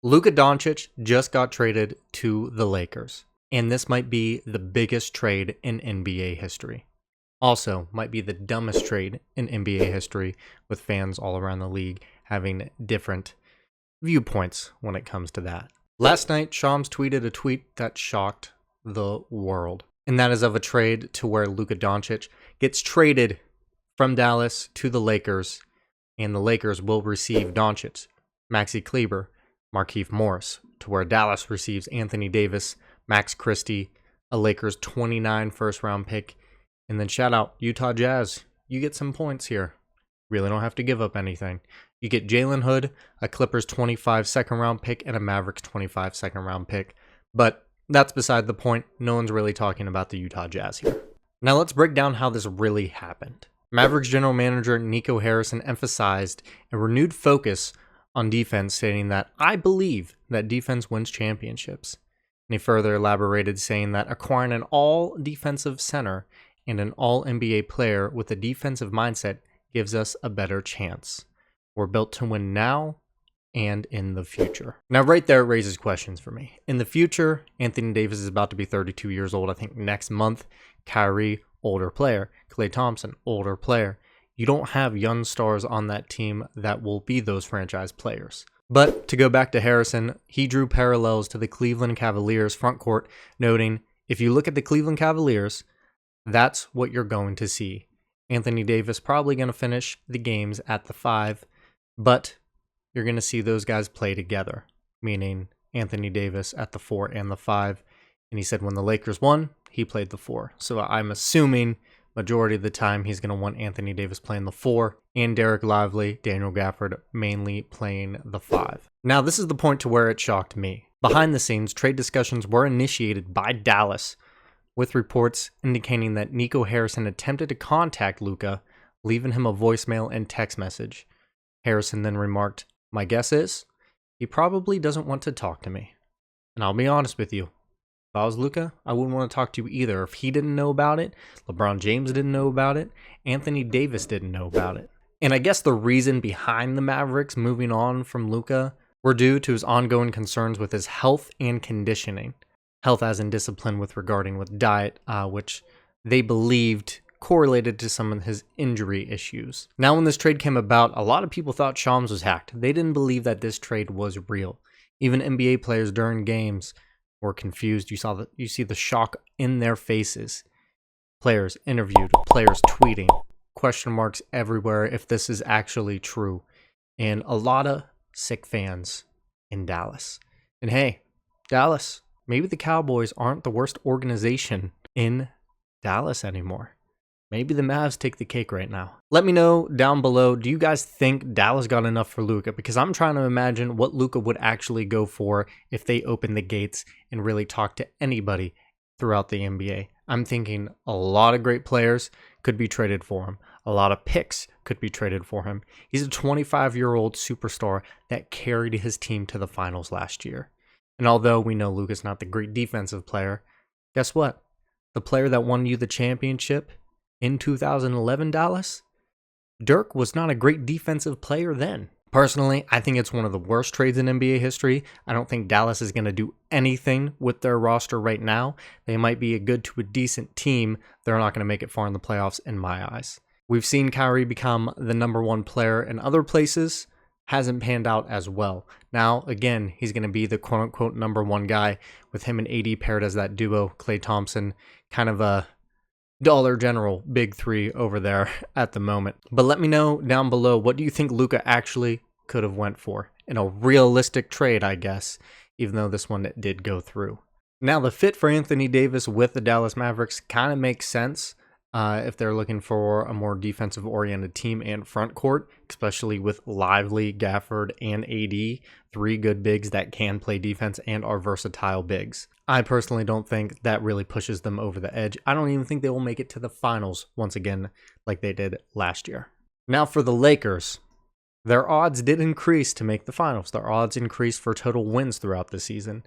Luka Dončić just got traded to the Lakers, and this might be the biggest trade in NBA history. Also, might be the dumbest trade in NBA history, with fans all around the league having different viewpoints when it comes to that. Last night, Shams tweeted a tweet that shocked the world, and that is of a trade to where Luka Dončić gets traded from Dallas to the Lakers, and the Lakers will receive Dončić, Maxi Kleber, Markieff Morris, to where Dallas receives Anthony Davis, Max Christie, a Lakers 29 first-round pick, and then shout out Utah Jazz. You get some points here. Really don't have to give up anything. You get Jalen Hood, a Clippers 25 second-round pick, and a Mavericks 25 second-round pick. But that's beside the point. No one's really talking about the Utah Jazz here. Now let's break down how this really happened. Mavericks general manager Nico Harrison emphasized a renewed focus on defense, stating that, "I believe that defense wins championships." And he further elaborated, saying that acquiring an all-defensive center and an all-NBA player with a defensive mindset gives us a better chance. We're built to win now and in the future. Now, right there, it raises questions for me. In the future, Anthony Davis is about to be 32 years old, I think, next month. Kyrie, older player. Klay Thompson, older player. You don't have young stars on that team that will be those franchise players. But to go back to Harrison, he drew parallels to the Cleveland Cavaliers front court, noting, if you look at the Cleveland Cavaliers, that's what you're going to see. Anthony Davis probably going to finish the games at the 5, but you're going to see those guys play together, meaning Anthony Davis at the 4 and the 5. And he said when the Lakers won, he played the 4. So I'm assuming majority of the time he's going to want Anthony Davis playing the 4 and Derek Lively, Daniel Gafford mainly playing the 5. Now, this is the point to where it shocked me. Behind the scenes, trade discussions were initiated by Dallas, with reports indicating that Nico Harrison attempted to contact Luka, leaving him a voicemail and text message. Harrison then remarked, "My guess is he probably doesn't want to talk to me. And I'll be honest with you. If I was Luka, I wouldn't want to talk to you either. If he didn't know about it, LeBron James didn't know about it, Anthony Davis didn't know about it." And I guess the reason behind the Mavericks moving on from Luka were due to his ongoing concerns with his health and conditioning. Health as in discipline with regarding with diet, which they believed correlated to some of his injury issues. Now, when this trade came about, a lot of people thought Shams was hacked. They didn't believe that this trade was real. Even NBA players during games were confused. You see the shock in their faces. Players interviewed, players tweeting, question marks everywhere if this is actually true. And a lot of sick fans in Dallas. And hey, Dallas, maybe the Cowboys aren't the worst organization in Dallas anymore. Maybe the Mavs take the cake right now. Let me know down below, do you guys think Dallas got enough for Luka? Because I'm trying to imagine what Luka would actually go for if they open the gates and really talk to anybody throughout the NBA. I'm thinking a lot of great players could be traded for him. A lot of picks could be traded for him. He's a 25-year-old superstar that carried his team to the finals last year. And although we know Luka's not the great defensive player, guess what? The player that won you the championship in 2011, Dallas, Dirk was not a great defensive player then. Personally, I think it's one of the worst trades in NBA history. I don't think Dallas is going to do anything with their roster right now. They might be a good to a decent team. They're not going to make it far in the playoffs in my eyes. We've seen Kyrie become the number 1 player in other places. Hasn't panned out as well. Now, again, he's going to be the quote-unquote number 1 guy with him and AD paired as that duo. Klay Thompson, kind of a Dollar General big 3 over there at the moment. But let me know down below, what do you think Luka actually could have went for in a realistic trade, I guess, even though this one did go through. Now, the fit for Anthony Davis with the Dallas Mavericks kind of makes sense if they're looking for a more defensive-oriented team and front court, especially with Lively, Gafford, and AD, 3 good bigs that can play defense and are versatile bigs. I personally don't think that really pushes them over the edge. I don't even think they will make it to the finals once again like they did last year. Now for the Lakers, their odds did increase to make the finals. Their odds increased for total wins throughout the season.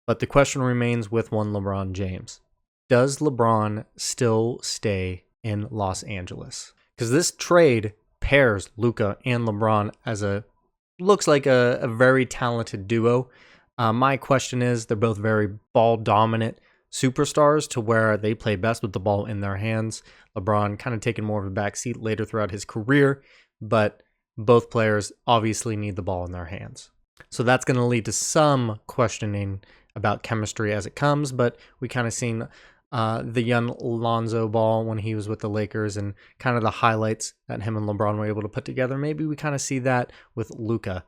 But the question remains with one LeBron James. Does LeBron still stay in Los Angeles? Because this trade pairs Luka and LeBron as a looks like a very talented duo. My question is, they're both very ball dominant superstars to where they play best with the ball in their hands. LeBron kind of taking more of a backseat later throughout his career, but both players obviously need the ball in their hands. So that's going to lead to some questioning about chemistry as it comes, but we kind of seen the young Lonzo Ball when he was with the Lakers and kind of the highlights that him and LeBron were able to put together. Maybe we kind of see that with Luka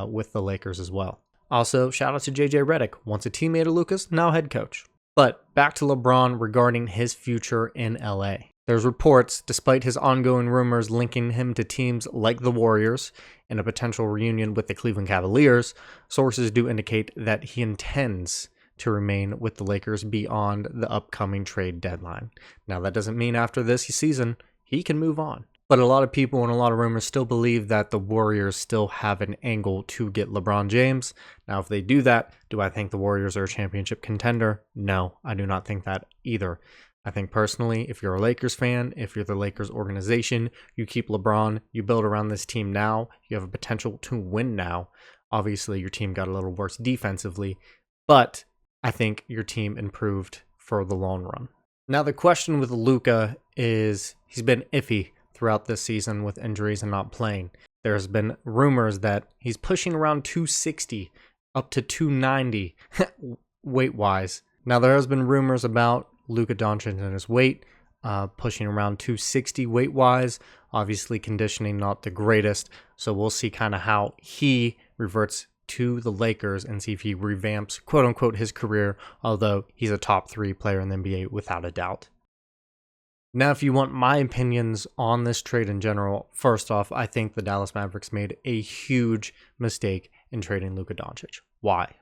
with the Lakers as well. Also, shout out to JJ Redick, once a teammate of Luka's, now head coach. But back to LeBron regarding his future in LA. There's reports, despite his ongoing rumors linking him to teams like the Warriors and a potential reunion with the Cleveland Cavaliers, sources do indicate that he intends to remain with the Lakers beyond the upcoming trade deadline. Now, that doesn't mean after this season he can move on. But a lot of people and a lot of rumors still believe that the Warriors still have an angle to get LeBron James. Now, if they do that, do I think the Warriors are a championship contender? No, I do not think that either. I think personally, if you're a Lakers fan, if you're the Lakers organization, you keep LeBron, you build around this team now, you have a potential to win now. Obviously, your team got a little worse defensively, but I think your team improved for the long run. Now, the question with Luka is he's been iffy throughout this season with injuries and not playing. There's been rumors that he's pushing around 260 up to 290 weight-wise. Now, there has been rumors about Luka Dončić and his weight, pushing around 260 weight-wise. Obviously, conditioning not the greatest, so we'll see kind of how he reverts to the Lakers and see if he revamps, quote-unquote, his career, although he's a top 3 player in the NBA without a doubt. Now, if you want my opinions on this trade in general, first off, I think the Dallas Mavericks made a huge mistake in trading Luka Dončić. Why?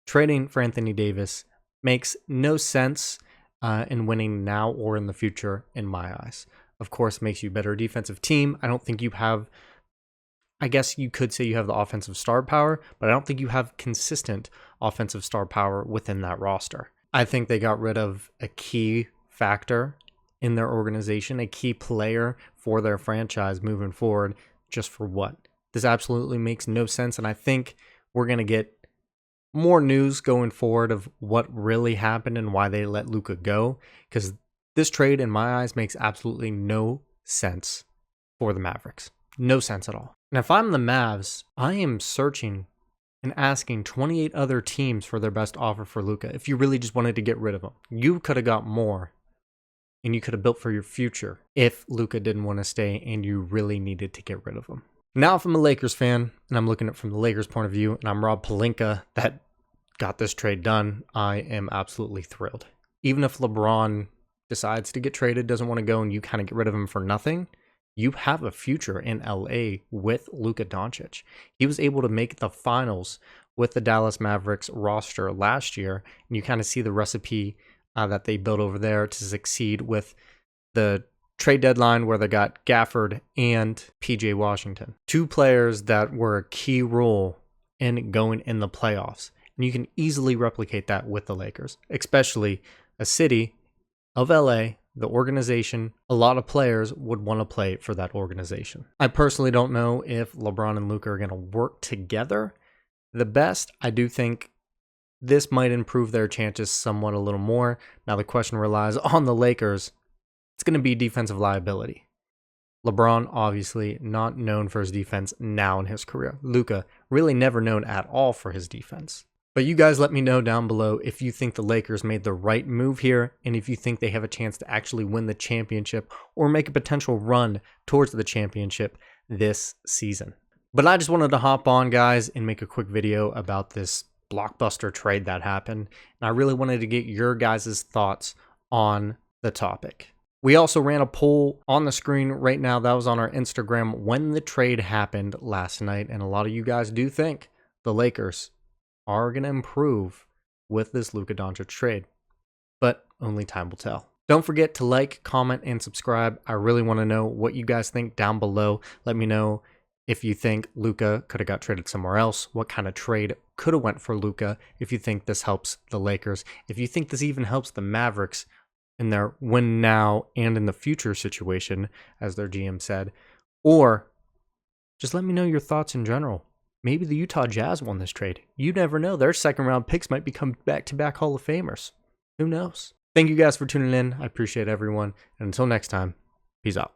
Trading for Anthony Davis makes no sense in winning now or in the future, in my eyes. Of course, makes you a better defensive team. I don't think you have, I guess you could say you have the offensive star power, but I don't think you have consistent offensive star power within that roster. I think they got rid of a key factor in their organization, a key player for their franchise moving forward, just for what? This absolutely makes no sense, and I think we're going to get more news going forward of what really happened and why they let Luka go, because this trade, in my eyes, makes absolutely no sense for the Mavericks. No sense at all. And if I'm the Mavs, I am searching and asking 28 other teams for their best offer for Luka if you really just wanted to get rid of him. You could have got more, and you could have built for your future if Luka didn't want to stay and you really needed to get rid of him. Now, if I'm a Lakers fan and I'm looking at it from the Lakers' point of view, and I'm Rob Pelinka that got this trade done, I am absolutely thrilled. Even if LeBron decides to get traded, doesn't want to go, and you kind of get rid of him for nothing, you have a future in LA with Luka Dončić. He was able to make the finals with the Dallas Mavericks roster last year, and you kind of see the recipe that they built over there to succeed with the trade deadline where they got Gafford and PJ Washington. 2 players that were a key role in going in the playoffs. And you can easily replicate that with the Lakers, especially a city of LA, the organization. A lot of players would want to play for that organization. I personally don't know if LeBron and Luka are going to work together the best. I do think this might improve their chances somewhat a little more. Now, the question relies on the Lakers. It's going to be defensive liability. LeBron, obviously, not known for his defense now in his career. Luka, really never known at all for his defense. But you guys let me know down below if you think the Lakers made the right move here and if you think they have a chance to actually win the championship or make a potential run towards the championship this season. But I just wanted to hop on, guys, and make a quick video about this blockbuster trade that happened. And I really wanted to get your guys' thoughts on the topic. We also ran a poll on the screen right now that was on our Instagram when the trade happened last night. And a lot of you guys do think the Lakers are going to improve with this Luka Dončić trade, but only time will tell. Don't forget to like, comment, and subscribe. I really want to know what you guys think down below. Let me know if you think Luka could have got traded somewhere else, what kind of trade could have went for Luka, if you think this helps the Lakers, if you think this even helps the Mavericks in their win now and in the future situation, as their GM said, or just let me know your thoughts in general. Maybe the Utah Jazz won this trade. You never know. Their second round picks might become back-to-back Hall of Famers. Who knows? Thank you guys for tuning in. I appreciate everyone. And until next time, peace out.